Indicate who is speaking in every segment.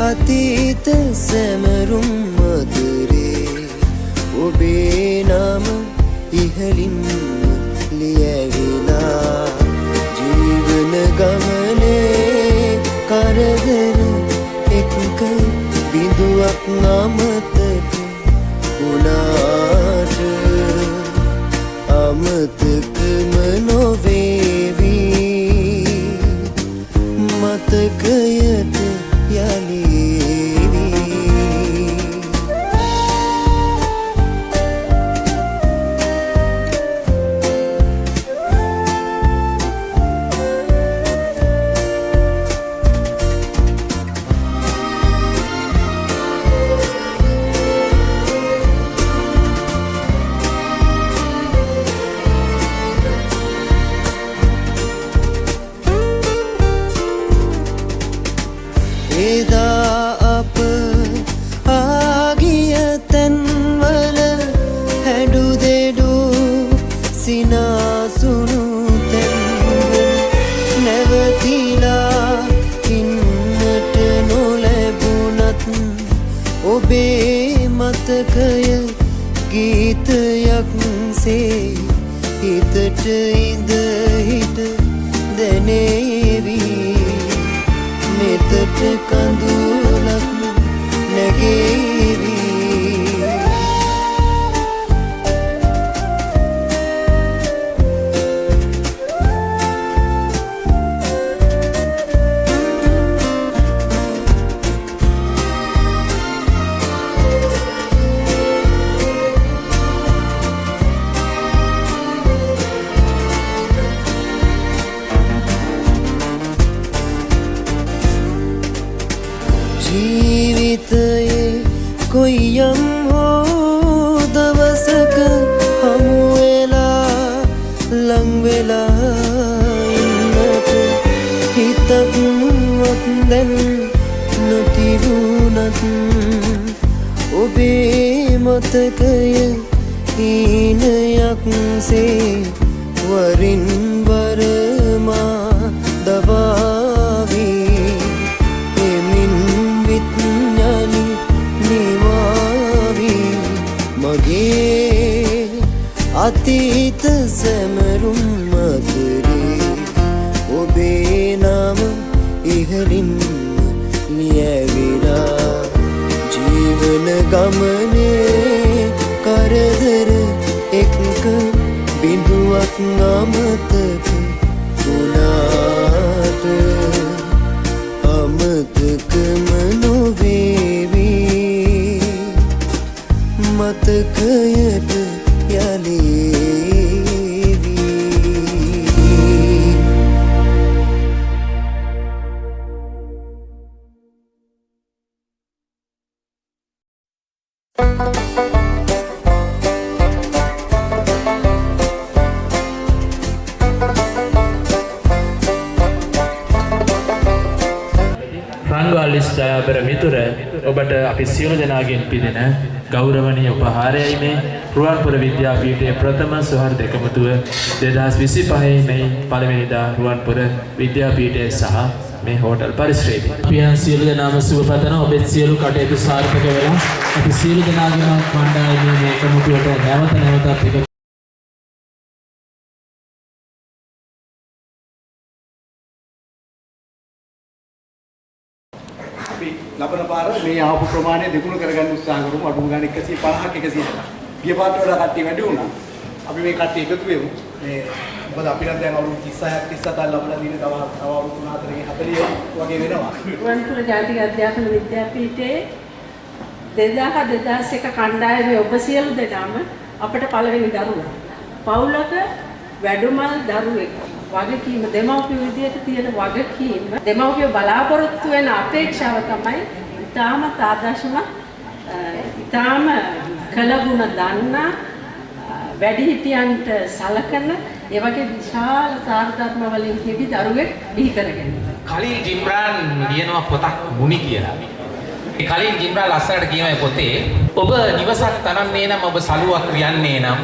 Speaker 1: අතීත සැමරුම් මధుරේ ඔබේ නම ඉහළින් ලියවිලා ජීවන ගමනේ කරදර එක්ක බිඳුවක් අමතක වුණාට අමතකම නොවේවි මතකයට එදා අප ආගිය තැන්වල හැඩු දෙඩු සිනාසුණු තැන්වල නැවතිලා ඉන්නට නොලැබුණත් ඔබේ මතකය ගීතයක් සේ හිතට ඉඳ හිට දැනේවි මෙතට කඳුලක් නැගේවි ජීවිතයේ කොයියම් හෝ දවසක හමුවෙලා ලංවෙලා ඉන්නට හිතක්වත් දැන් නොතිබුණත් ඔබේ මතකය හීනයක් සේ වරින් වරමා දවාවි මගේ අතීත සැමරුම් මధుරේ ඔබේ නම ඉහළින් ලියවිලා ජීවන ගමනේ කරදර එක්ක බිඳුවක් අමතක වුණාට අමතකම නොවේවි මතකයට යලේවි
Speaker 2: රන්වාලිස් දයාබර මිතුර ඔබට අපි සියලු දෙනාගෙන් පිදෙන ගෞරවනීය උපහාරයයි මේ රුවන්පුර විද්‍යාපීඨයේ ප්‍රථම සොහොර දෙකමුතුව 2025 මේ පළවෙනිදා රුවන්පුර විද්‍යාපීඨයේ සහ මේ හෝටල් පරිශ්‍රයේදී
Speaker 3: පියන් සියලු දෙනාම සුබ පතන ඔබේ සියලු කටයුතු සාර්ථක වෙලා අපි සියලු දෙනාගේම කණ්ඩායමේ මේ එකමුතුවට නැවතත් එක
Speaker 4: ලබන පාර මේ ආපු ප්‍රමාණය දෙගුණ කරගන්න උත්සාහ කරමු. අඩුම ගානේ 150ක් 160ක්. ගිය පාරට වඩා කට්ටිය වැඩි වුණා. අපි මේ කට්ටිය එකතු වෙමු. මේ මොකද අපිට දැන් අවුරුදු 36ක් 37ක් ලබලා දින තව අවුරුදු 3 40 වගේ වෙනවා.
Speaker 5: රුවන්පුර ජාතික අධ්‍යාපන විද්‍යාපීඨයේ 2001 කණ්ඩායමේ ඔබ සියලු දෙනාම අපට පළවෙනි දරුවා. පවුලක වැඩුමල් දරුවෙක්. වගකීම දෙමව්පිය විදියට තියෙන වගකීම දෙමව්පිය බලාපොරොත්තු වෙන අපේක්ෂාව තමයි ඊටාම ආදර්ශමත් ඊටාම කලගුණ දන්න වැඩිහිටියන්ට සලකන ඒ වගේ විශාල සාරධර්ම වලින් කිවි දරුවෙක් බිහි කරගෙන.
Speaker 6: කලින් ජිම්රාන් ලියනවා පොතක් මුනි කියලා. ඒ කලින් ජිම්රාන් ලස්සනට කියනවා පොතේ ඔබ නිවසක් තනන්නේ නම් ඔබ සලුවක් වියන්නේ නම්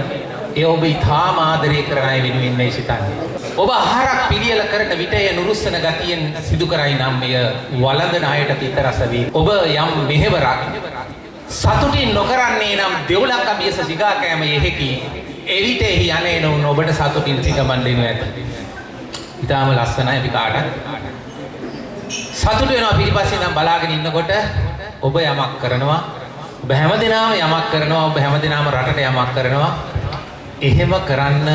Speaker 6: ඒ ඔබ ඊටාම ආදරය කරන අය වෙනුවෙන් මේ සිතන්නේ. ඔබ ආහාරක් පිළියෙල කරන විට එය නුරුස්සන ගතියෙන් සිදු කරයි නම් එය වළඳන අයට පිටරස වේ. ඔබ යම් මෙහෙවරක් සතුටින් නොකරන්නේ නම් දෙව්ලක් අභියස සිගා කෑම යෙහෙකි. එවිට එහි යන්නේ නොවුන ඔබට සතුටින් සිගමන් දෙනු ඇත. ඊටාම ලස්සනයි අපි කාටත්. සතුට වෙනවා පිටිපස්සේ ඉඳන් බලාගෙන ඉන්නකොට ඔබ යමක් කරනවා. ඔබ හැමදෙනාම යමක් කරනවා. ඔබ හැමදෙනාම රටට යමක් කරනවා. එහෙම කරන්න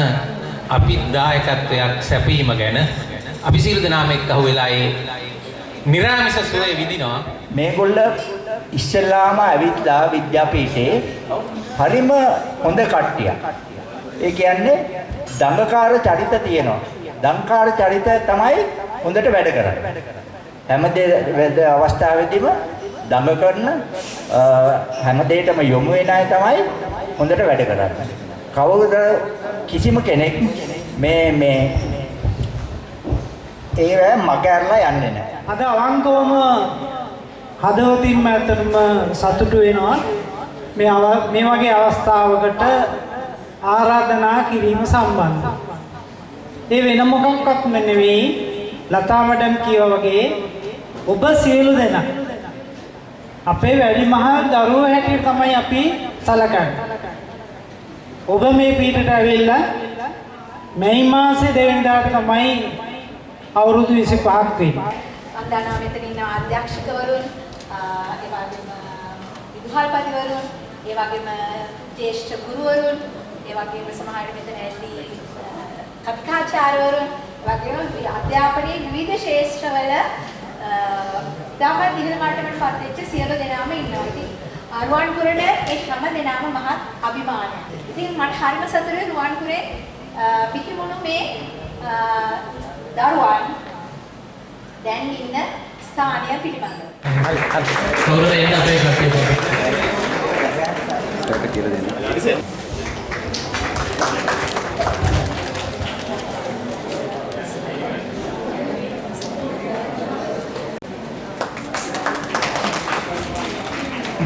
Speaker 6: අපි දායකත්වයක් සැපීම ගැන අපි සියලු දෙනාම එක්ක අහුවෙලා ඒ නිරාමිෂ සුවය විඳිනවා.
Speaker 7: මේගොල්ල ඉස්සෙල්ලාම ඇවිත්ලා විද්‍යාපීඨේ හරිම හොඳ කට්ටියක්. ඒ කියන්නේ දඟකාර චරිත තියෙනවා. දඟකාර චරිත තමයි හොඳට වැඩ කරන්නේ. හැම අවස්ථාවෙදීම දඟ කරන හැම දෙයකම යොමු වෙන අය තමයි හොඳට වැඩ කරන්නේ. කවුරුද කිසිම කෙනෙක් මේ ඒව මගහැරලා යන්නේ නැහැ.
Speaker 8: අද අවංකවම හදවතින්ම ඇත්තටම සතුටු වෙනවා මේ වගේ අවස්ථාවකට ආරාධනා කිරීම සම්බන්ධව. ඒ වෙන මොකක්වත් නෙවෙයි ලතා මැඩම් කියවා වගේ ඔබ සියලු දෙනා අපේ වැඩිමහල් දරුවෝ හැටියට තමයි අපි සලකන්නේ. ඔබ මේ පීඨයට ඇවිල්ලා මැයි මාසේ 2 වෙනිදාට තමයි අවුරුදු 25ක් වෙන්නේ.
Speaker 9: මම දන්නවා මෙතන ඉන්න අධ්‍යක්ෂකවරුන්, ඒ වගේම විදුහල්පතිවරුන්, ඒ වගේම ජ්‍යෙෂ්ඨ ගුරුවරුන්, ඒ වගේම සමහර මෙතන ඇති කතිකාචාර්යවරුන්, ඒ වගේම අධ්‍යාපනයේ විවිධ ශාස්ත්‍රවල ඉතාමත් ඉහළ මට්ටමට පත් වෙච්ච සියලු දෙනාම ඉන්නවා. ඉතින් රුවන්පුරට ඒ හැම දෙනාම මහත් අභිමානයි. ඉතින් මට හරිම සතුටුයි රුවන්පුරේ පිහිමුණු මේ දරුවන් දැන් ඉන්න ස්ථානය පිළිබඳව.
Speaker 3: ගෞරවයෙන් අපේ කටයුතු
Speaker 1: කියලා දෙන්න.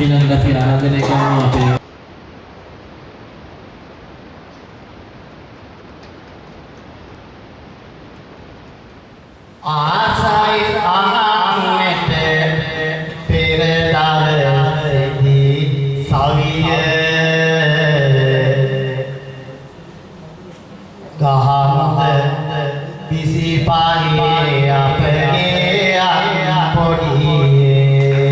Speaker 3: ඊළඟට අපි ආරාධනය කරනවා අපේ
Speaker 10: ආසයි අහන්නට පෙර දවසේදී සවිය ගහමද විසිපායේ අපගේ පොඩියේ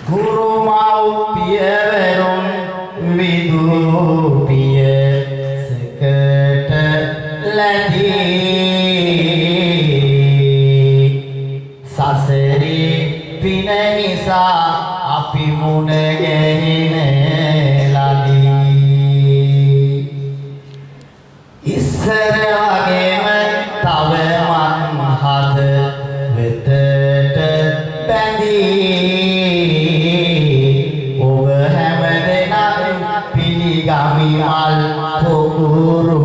Speaker 10: ගුරු මව්පියවරුන් විදුපිය සකට සසරේ පින නිසා අපි මුණ ගැහෙන ලදී. ඉස්සර වගේම තව මන් හද වෙතට බැඳී ඔබ හැමදෙනාම පිළිගමි මල් පොකුරු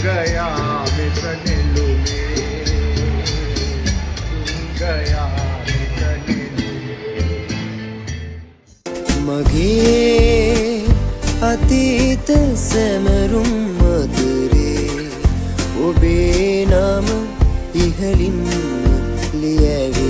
Speaker 11: गया विसन लुमे
Speaker 1: මගේ අතීත සැමරුම් අතරේ ඔබේ නම ඉහළින් ලියැවි